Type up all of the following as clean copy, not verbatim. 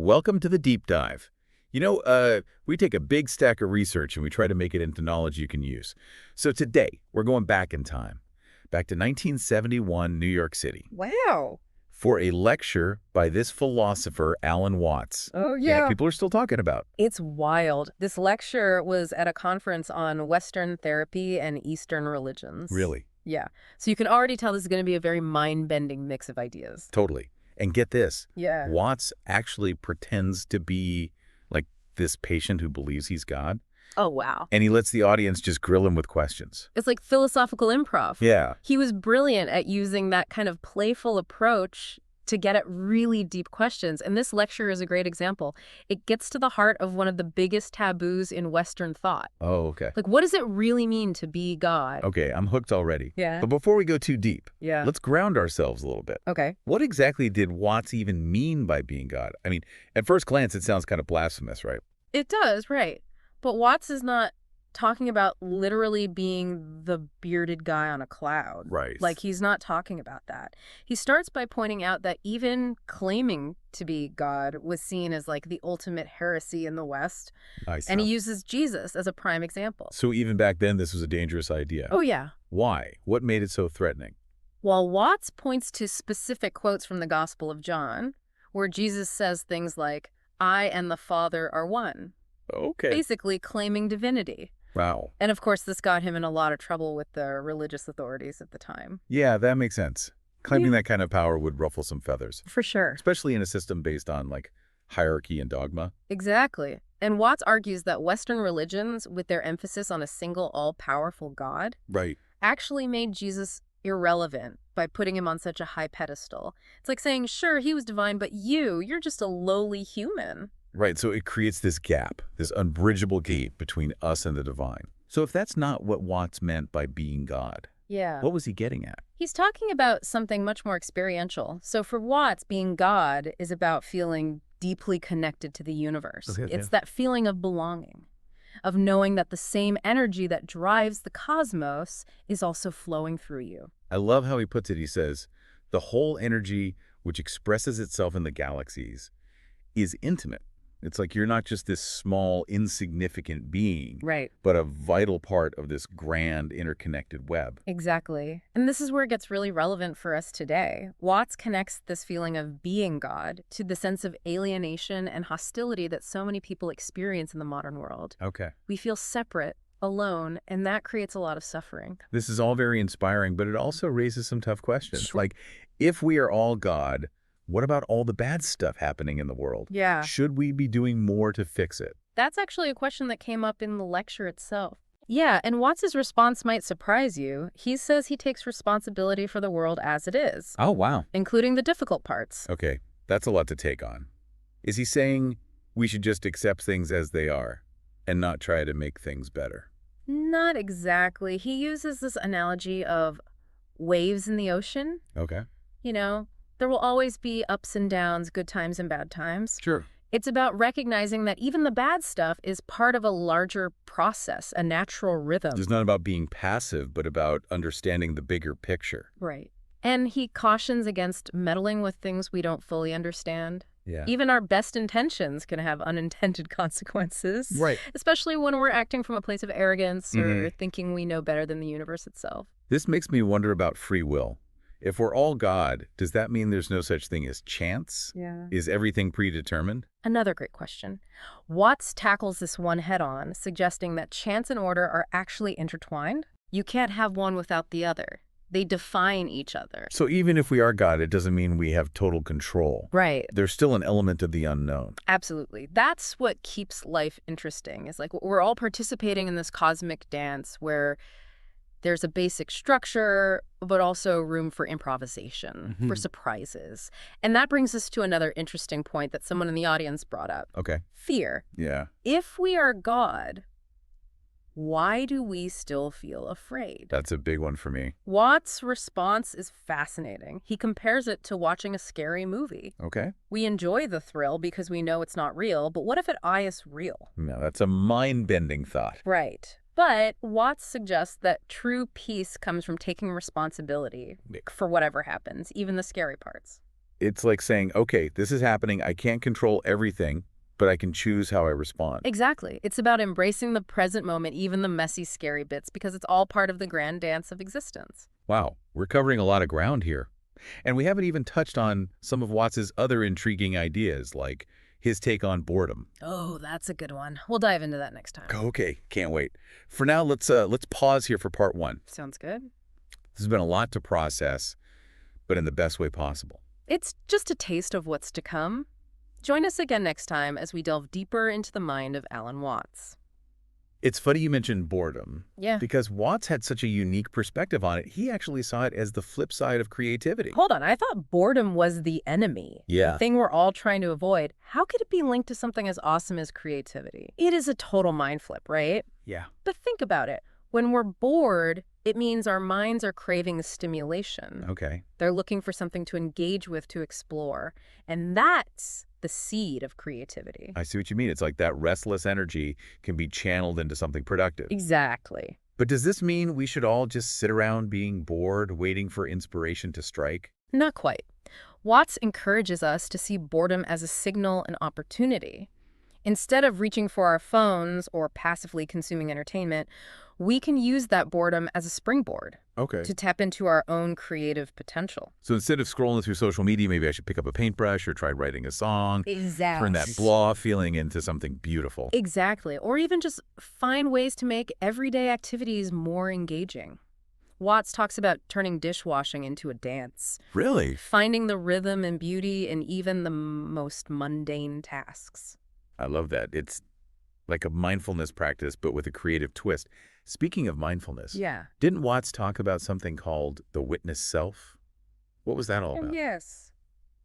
Welcome to the deep dive. We take a big stack of research and we try to make it into knowledge you can use. So today, we're going back in time, back to 1971, New York City, Wow. for a lecture by this philosopher, Alan Watts. Oh, yeah. People are still talking about. It's wild. This lecture was at a conference on Western therapy and Eastern religions. Really? Yeah. So you can already tell this is going to be a very mind-bending mix of ideas. Totally. And get this, Yeah. Watts actually pretends to be like this patient who believes he's God, Oh, wow. and he lets the audience just grill him with questions. It's like philosophical improv. Yeah. He was brilliant at using that kind of playful approach to get at really deep questions. And this lecture is a great example. It gets to the heart of one of the biggest taboos in Western thought. Oh, okay. Like, what does it really mean to be God? Okay, I'm hooked already. Yeah. But before we go too deep, Yeah. let's ground ourselves a little bit. Okay. What exactly did Watts even mean by being God? I mean, at first glance, it sounds kind of blasphemous, right? It does, right. But Watts is not talking about literally being the bearded guy on a cloud. Right. Like, he's not talking about that. He starts by pointing out that even claiming to be God was seen as like the ultimate heresy in the West. Nice. And he uses Jesus as a prime example. So even back then, this was a dangerous idea. Oh, yeah. Why? What made it so threatening? While Watts points to specific quotes from the Gospel of John, where Jesus says things like, "I and the Father are one," Okay. basically claiming divinity. Wow. And of course, this got him in a lot of trouble with the religious authorities at the time. Yeah, that makes sense. Claiming that kind of power would ruffle some feathers, For sure. especially in a system based on, like, hierarchy and dogma. Exactly. And Watts argues that Western religions, with their emphasis on a single all-powerful God, Right. actually made Jesus irrelevant by putting him on such a high pedestal. It's like saying, sure, he was divine, but you're just a lowly human. Right, so it creates this gap, this unbridgeable gap between us and the divine. So if that's not what Watts meant by being God, Yeah. what was he getting at? He's talking about something much more experiential. So for Watts, being God is about feeling deeply connected to the universe. Okay, It's that feeling of belonging, of knowing that the same energy that drives the cosmos is also flowing through you. I love how he puts it. He says, the whole energy which expresses itself in the galaxies is intimate. It's like you're not just this small, insignificant being, Right. but a vital part of this grand, interconnected web. Exactly. And this is where it gets really relevant for us today. Watts connects this feeling of being God to the sense of alienation and hostility that so many people experience in the modern world. Okay. We feel separate, alone, and that creates a lot of suffering. This is all very inspiring, but it also raises some tough questions. Sure. Like, if we are all God, what about all the bad stuff happening in the world? Yeah. Should we be doing more to fix it? That's actually a question that came up in the lecture itself. Yeah, and Watts's response might surprise you. He says he takes responsibility for the world as it is, Oh, wow. including the difficult parts. Okay, that's a lot to take on. Is he saying we should just accept things as they are and not try to make things better? Not exactly. He uses this analogy of waves in the ocean. Okay. You know, there will always be ups and downs, good times and bad times. Sure. It's about recognizing that even the bad stuff is part of a larger process, a natural rhythm. It's not about being passive, but about understanding the bigger picture. Right. And he cautions against meddling with things we don't fully understand. Yeah. Even our best intentions can have unintended consequences. Right. Especially when we're acting from a place of arrogance or thinking we know better than the universe itself. This makes me wonder about free will. If we're all God, does that mean there's no such thing as chance? Yeah. Is everything predetermined? Another great question. Watts tackles this one head-on, suggesting that chance and order are actually intertwined. You can't have one without the other. They define each other. So even if we are God, it doesn't mean we have total control. Right. There's still an element of the unknown. Absolutely. That's what keeps life interesting. Is like we're all participating in this cosmic dance where there's a basic structure, but also room for improvisation, for surprises. And that brings us to another interesting point that someone in the audience brought up. Okay. Fear. Yeah. If we are God, why do we still feel afraid? That's a big one for me. Watts' response is fascinating. He compares it to watching a scary movie. Okay. We enjoy the thrill because we know it's not real, but what if it is real? No, that's a mind-bending thought. Right. But Watts suggests that true peace comes from taking responsibility for whatever happens, even the scary parts. It's like saying, okay, this is happening. I can't control everything, but I can choose how I respond. Exactly. It's about embracing the present moment, even the messy, scary bits, because it's all part of the grand dance of existence. Wow, we're covering a lot of ground here. And we haven't even touched on some of Watts's other intriguing ideas, like his take on boredom. Oh, that's a good one. We'll dive into that next time. Okay, can't wait. For now, let's pause here for part one. Sounds good. This has been a lot to process, but in the best way possible. It's just a taste of what's to come. Join us again next time as we delve deeper into the mind of Alan Watts. It's funny you mentioned boredom. Yeah. Because Watts had such a unique perspective on it. He actually saw it as the flip side of creativity. Hold on, I thought boredom was the enemy. Yeah. The thing we're all trying to avoid. How could it be linked to something as awesome as creativity? It is a total mind flip, right? Yeah. But think about it. When we're bored, it means our minds are craving stimulation. Okay. They're looking for something to engage with, to explore. And that's the seed of creativity. I see what you mean. It's like that restless energy can be channeled into something productive. Exactly. But does this mean we should all just sit around being bored, waiting for inspiration to strike? Not quite. Watts encourages us to see boredom as a signal and opportunity. Instead of reaching for our phones or passively consuming entertainment, we can use that boredom as a springboard Okay. to tap into our own creative potential. So instead of scrolling through social media, maybe I should pick up a paintbrush or try writing a song. Exactly. Turn that blah feeling into something beautiful. Exactly. Or even just find ways to make everyday activities more engaging. Watts talks about turning dishwashing into a dance, Really? finding the rhythm and beauty in even the most mundane tasks. I love that. It's like a mindfulness practice, but with a creative twist. Speaking of mindfulness, Yeah. didn't Watts talk about something called the witness self? What was that all about? Yes.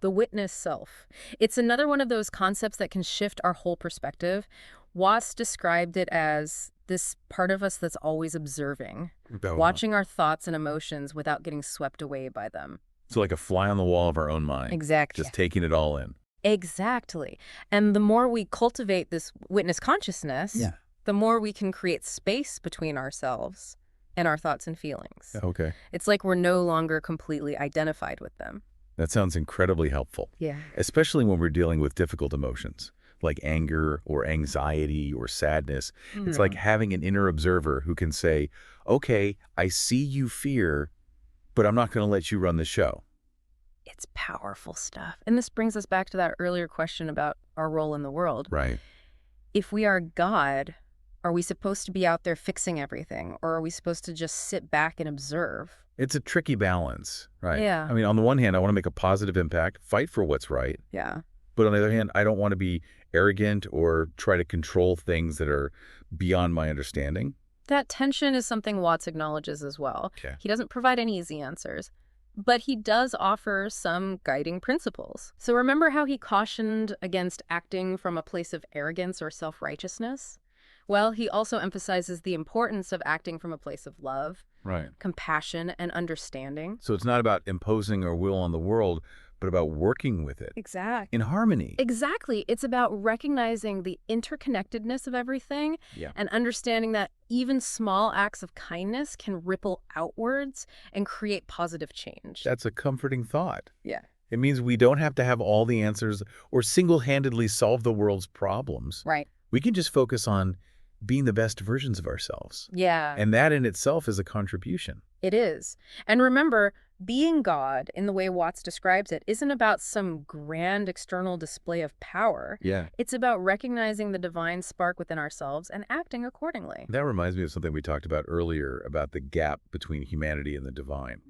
The witness self. It's another one of those concepts that can shift our whole perspective. Watts described it as this part of us that's always observing, Oh, watching our thoughts and emotions without getting swept away by them. So like a fly on the wall of our own mind. Exactly. Just taking it all in. Exactly. And the more we cultivate this witness consciousness, the more we can create space between ourselves and our thoughts and feelings. Okay. It's like we're no longer completely identified with them. That sounds incredibly helpful, Yeah. especially when we're dealing with difficult emotions like anger or anxiety or sadness. It's like having an inner observer who can say, okay, I see you fear, but I'm not going to let you run the show. It's powerful stuff. And this brings us back to that earlier question about our role in the world. Right. If we are God, are we supposed to be out there fixing everything? Or are we supposed to just sit back and observe? It's a tricky balance, right? Yeah. I mean, on the one hand, I want to make a positive impact, fight for what's right. Yeah. But on the other hand, I don't want to be arrogant or try to control things that are beyond my understanding. That tension is something Watts acknowledges as well. Okay. He doesn't provide any easy answers, but he does offer some guiding principles. So remember how he cautioned against acting from a place of arrogance or self-righteousness? Well, he also emphasizes the importance of acting from a place of love, Right. compassion, and understanding. So it's not about imposing our will on the world, but about working with it Exactly. in harmony. Exactly. It's about recognizing the interconnectedness of everything and understanding that even small acts of kindness can ripple outwards and create positive change. That's a comforting thought. Yeah. It means we don't have to have all the answers or single-handedly solve the world's problems. Right. We can just focus on being the best versions of ourselves. Yeah. And that in itself is a contribution. It is. And remember, being God, in the way Watts describes it, isn't about some grand external display of power. Yeah. It's about recognizing the divine spark within ourselves and acting accordingly. That reminds me of something we talked about earlier about the gap between humanity and the divine.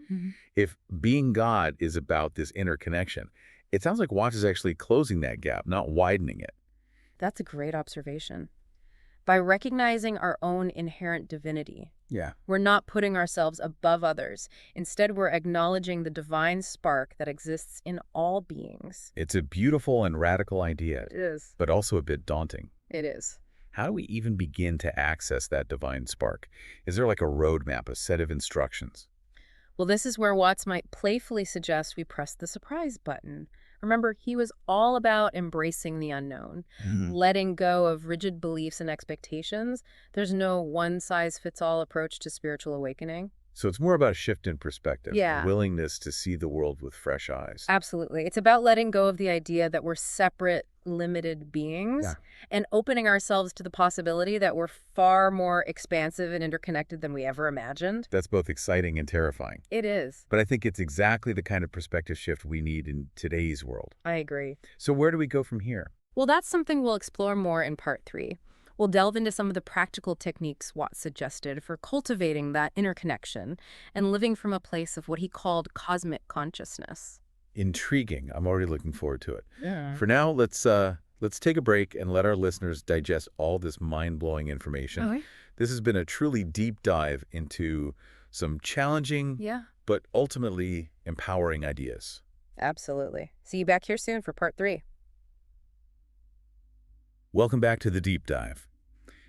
If being God is about this interconnection, it sounds like Watts is actually closing that gap, not widening it. That's a great observation. By recognizing our own inherent divinity, Yeah. we're not putting ourselves above others. Instead, we're acknowledging the divine spark that exists in all beings. It's a beautiful and radical idea, It is. but also a bit daunting. It is. How do we even begin to access that divine spark? Is there like a roadmap, a set of instructions? Well, this is where Watts might playfully suggest we press the surprise button. Remember, he was all about embracing the unknown, letting go of rigid beliefs and expectations. There's no one-size-fits-all approach to spiritual awakening. So it's more about a shift in perspective, a Yeah. willingness to see the world with fresh eyes. Absolutely. It's about letting go of the idea that we're separate, limited Yeah. beings and opening ourselves to the possibility that we're far more expansive and interconnected than we ever imagined. That's both exciting and terrifying. It is. But I think it's exactly the kind of perspective shift we need in today's world. I agree. So where do we go from here? Well, that's something we'll explore more in part 3. We'll delve into some of the practical techniques Watts suggested for cultivating that interconnection and living from a place of what he called cosmic consciousness. Intriguing. I'm already looking forward to it. Yeah. For now, let's take a break and let our listeners digest all this mind-blowing information. Okay. This has been a truly deep dive into some challenging Yeah, but ultimately empowering ideas. absolutely. See you back here soon for part 3. Welcome back to the deep dive.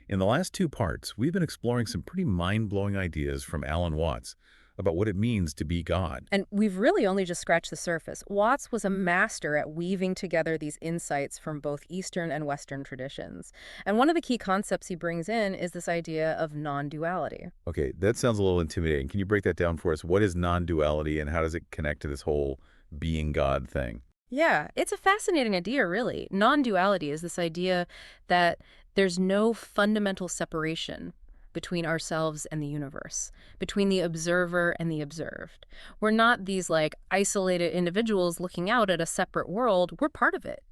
In the last 2 parts, we've been exploring some pretty mind-blowing ideas from Alan Watts about what it means to be God. And we've really only just scratched the surface. Watts was a master at weaving together these insights from both Eastern and Western traditions. And one of the key concepts he brings in is this idea of non-duality. Okay, that sounds a little intimidating. Can you break that down for us? What is non-duality and how does it connect to this whole being God thing? Yeah, it's a fascinating idea, really. Non-duality is this idea that there's no fundamental separation between ourselves and the universe, between the observer and the observed. We're not these like isolated individuals looking out at a separate world. We're part of it,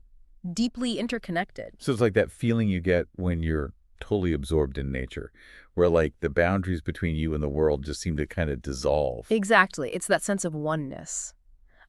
deeply interconnected. So it's like that feeling you get when you're totally absorbed in nature, where like the boundaries between you and the world just seem to kind of dissolve. Exactly. It's that sense of oneness,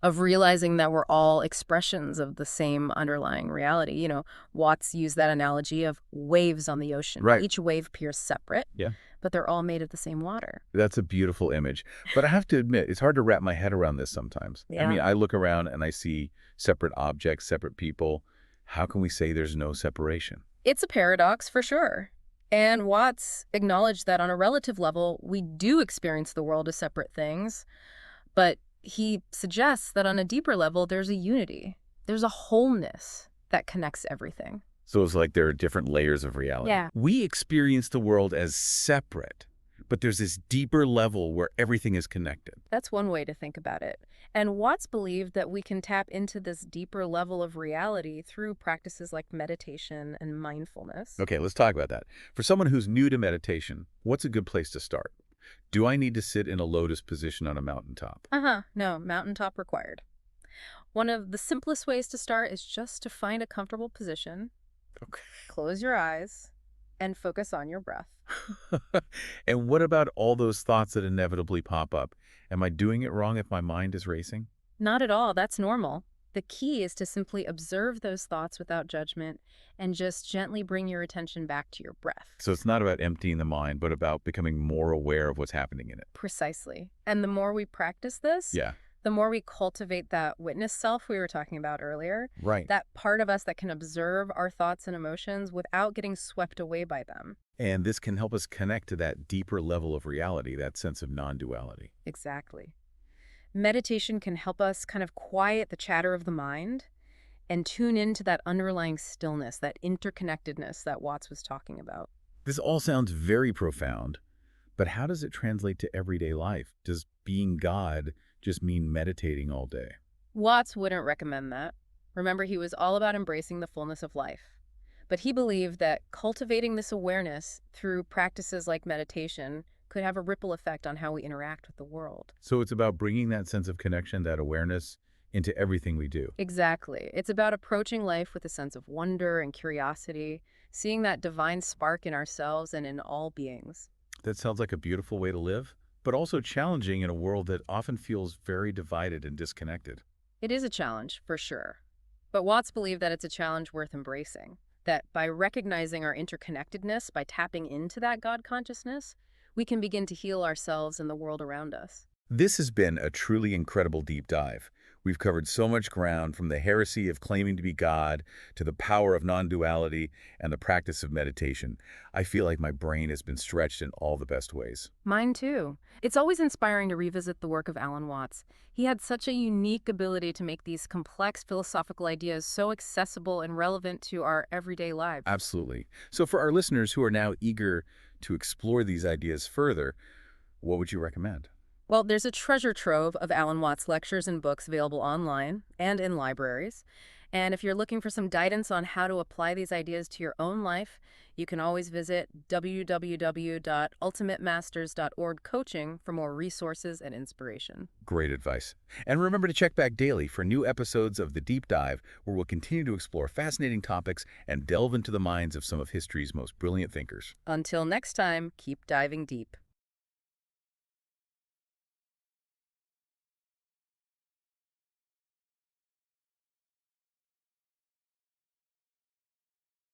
of realizing that we're all expressions of the same underlying reality. Watts used that analogy of waves on the ocean. Right. Each wave appears separate, Yeah. but they're all made of the same water. That's a beautiful image. But I have to admit, it's hard to wrap my head around this sometimes. I Yeah. mean, I look around and I see separate objects, separate people. How can we say there's no separation? It's a paradox for sure. And Watts acknowledged that on a relative level, we do experience the world as separate things, but he suggests that on a deeper level, there's a unity. There's a wholeness that connects everything. So it's like there are different layers of reality. Yeah. We experience the world as separate, but there's this deeper level where everything is connected. That's one way to think about it. And Watts believed that we can tap into this deeper level of reality through practices like meditation and mindfulness. Okay, let's talk about that. For someone who's new to meditation, what's a good place to start? Do I need to sit in a lotus position on a mountaintop? No, mountaintop required. One of the simplest ways to start is just to find a comfortable position, Okay. close your eyes, and focus on your breath. And what about all those thoughts that inevitably pop up? Am I doing it wrong if my mind is racing? Not at all, that's normal. The key is to simply observe those thoughts without judgment and just gently bring your attention back to your breath. So it's not about emptying the mind, but about becoming more aware of what's happening in it. Precisely. And the more we practice this, Yeah, the more we cultivate that witness self we were talking about earlier, right. that part of us that can observe our thoughts and emotions without getting swept away by them. And this can help us connect to that deeper level of reality, that sense of non-duality. Exactly. Meditation can help us kind of quiet the chatter of the mind and tune into that underlying stillness, that interconnectedness that Watts was talking about. This all sounds very profound, but how does it translate to everyday life? Does being God just mean meditating all day? Watts wouldn't recommend that. Remember, he was all about embracing the fullness of life. But he believed that cultivating this awareness through practices like meditation could have a ripple effect on how we interact with the world. So it's about bringing that sense of connection, that awareness, into everything we do. Exactly. It's about approaching life with a sense of wonder and curiosity, seeing that divine spark in ourselves and in all beings. That sounds like a beautiful way to live, but also challenging in a world that often feels very divided and disconnected. It is a challenge, for sure. But Watts believed that it's a challenge worth embracing, that by recognizing our interconnectedness, by tapping into that God consciousness, we can begin to heal ourselves and the world around us. This has been a truly incredible deep dive. We've covered so much ground, from the heresy of claiming to be God to the power of non-duality and the practice of meditation. I feel like my brain has been stretched in all the best ways. Mine too. It's always inspiring to revisit the work of Alan Watts. He had such a unique ability to make these complex philosophical ideas so accessible and relevant to our everyday lives. Absolutely. So for our listeners who are now eager to explore these ideas further, what would you recommend? Well, there's a treasure trove of Alan Watts lectures and books available online and in libraries. And if you're looking for some guidance on how to apply these ideas to your own life, you can always visit www.ultimatemasters.org coaching for more resources and inspiration. Great advice. And remember to check back daily for new episodes of The Deep Dive, where we'll continue to explore fascinating topics and delve into the minds of some of history's most brilliant thinkers. Until next time, keep diving deep.